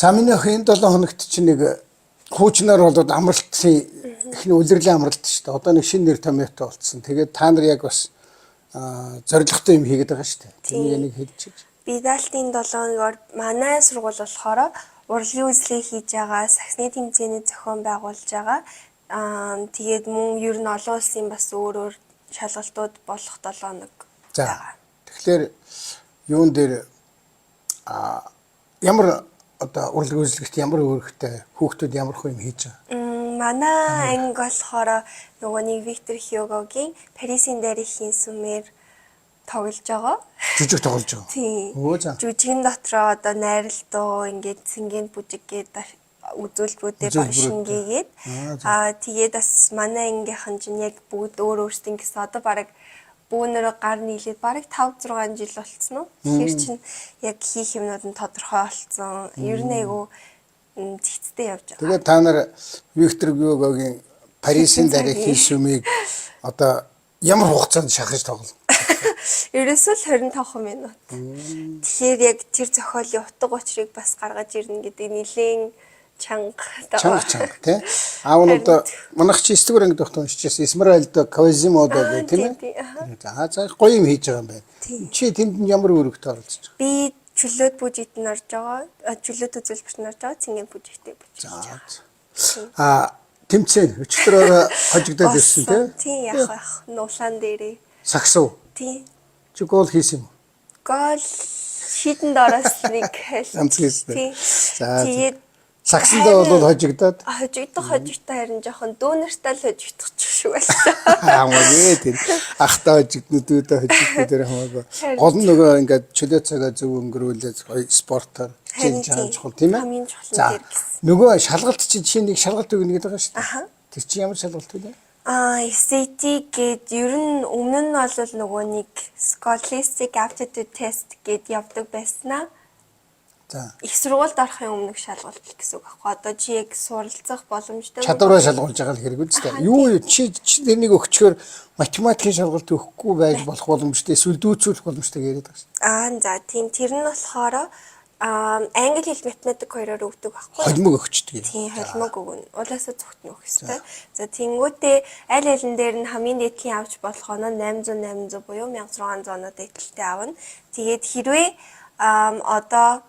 За миний охин 7 хоногт чинь нэг хуучнаар болоод амралтын эхний улирлын амралт шүү дээ. Одоо нэг шинэ нэр томьёотой болцсон. Тэгээд та нар яг бас зоригтой юм хийгээд байгаа шүү дээ. Тэнийг нэг хэлчих. Би даалтын 7 хоногор манай сургууль болохоор урлагийн үзлээ хийж байгаа, саксны тэмцээний зохион байгуулж байгаа. Тэгээд мөн ер нь олон улсын бас өөр шалгалтууд болох 7 хоног байгаа. Тэгэхээр юун дээр ямар одоо урлагийн үзлэгт ямар өөрхтэй хүүхдүүд ямар их юм хийж байгаа. Манай анги болохоор нөгөө нэг Виктор Хьюгогийн Парисын дээрхийн сүмээр тоглож байгаа. Жүжиг тоглож байгаа. Тийм. Өө за. Жүжигэн дотроо одоо найралтуу ингээд цэнгийн бүжиг гэдэг үзүүлбэрүүдээр шингээгээд тэгээд бас манай ангийнхан чинь яг бүгд өөр өөрсдийн гэсэн одоо бараг бүүнөрө гар нийлээд бараг 5 6 жил болцсон уу. Тэгэхээр чинь яг хийх юмнууд нь тодорхой болсон. Ер нь айгу зэгцтэй явж байгаа. Тэгээд та нар Виктор Гюгогийн Парисын дээрхийн сүмийг одоо ямар хугацаанд шахаж тоглоно? Ерөөсөө л 25 минут. Тэгэхээр яг тэр зохиолын утга учирыг бас гаргаж ирнэ гэдэг нэлээд чанга тий. Аавнууд манайх чи 9-р ангид тогтсон уншижсэн Эсмеральда Квазимодо гэх тийм ээ. За гоё юм хийж байгаа юм байна. Чи тэнд ямар үүрэгтэй оролцож байгаа? Би чөлөөт бүжигт нарж байгаа. Чөлөөт үзүүлбэрт нарж байгаа. Цэнгийн бүжигтэй бүжиж байгаа. Тэмцээн өчтөрөөр хожигдоод ирсэн тий. Тийм яах вэ? Нуулаан дээрээ. Саксуу. Тийм. Чи гол хийсэн юм уу? Гол шийдэн дороос нэг хэлсэн. Тийм. Тэгээд саксандаа бол хожигдоод хожигдоо харин жоохон дүүнертэй л хожигдох шиг байлаа. Хамаагүй тийм ахтаа хожигднуудаа хожигднууд дээр хамаагүй. Гол нь нөгөө ингээд чөлөө цагаа зөв өнгөрүүлээд гоё спортоор хийж байгаа чухал тийм ээ. За нөгөө шалгалт чи жишээ нэг шалгалт өгнө гэдэг байгаа шүү дээ. Тэр чи ямар шалгалт вэ? SAT гээд ер нь өмнө нь бол нөгөө нэг Scholastic Aptitude Test гээд явдаг байснаа. Их сургуульд орохын өмнөх шалгалт гэсэн үг аахгүй. Одоо чи яг суралцах боломжтой. Чадвараа шалгуулж байгаа л хэрэг үстэй. Юу чи тэрнийг өгчөөр математикийн шалгалт өгөхгүй байж болох боломжтой, эсвэл дүүцүүлэх боломжтой яриад байгаа шүү. За тийм тэр нь болохоор англи хэл математик хоёроор өгдөг байхгүй. Холимог өгчдөг. Тийм холимог өгнө. Улаасаа зүгтнө өгөх ёстой. За тэнгуүтээ аль алин дээр нь хамгийн дээдлийн авч болох оноо 800 буюу 1600 дээдлэлтэй авна. Тэгээд хэрвээ одоо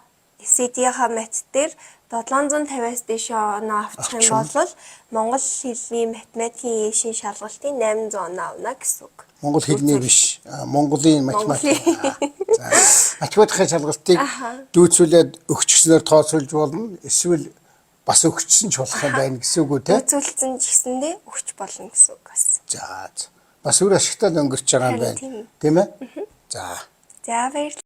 SAT-ийнхаа мат дээр 750-аас дээш оноо авчих юм бол Монгол хэлний математикийн шин шалгалтын 800 оноо авна гэсэн үг. Монгол хэлний биш. Монголын математик. За математикийн шалгалтыг дүүцүүлээд өгчснээр тооцоолж болно. Эсвэл бас өгчсөн ч болох юм байна гэсэн үг үү те? Дүүцүүлсэн ч гэсэндээ өгч болно гэсэн үг бас. За бас өөр ашигтай өнгөрч байгаа юм байна. Тийм ээ? За. За баярлалаа.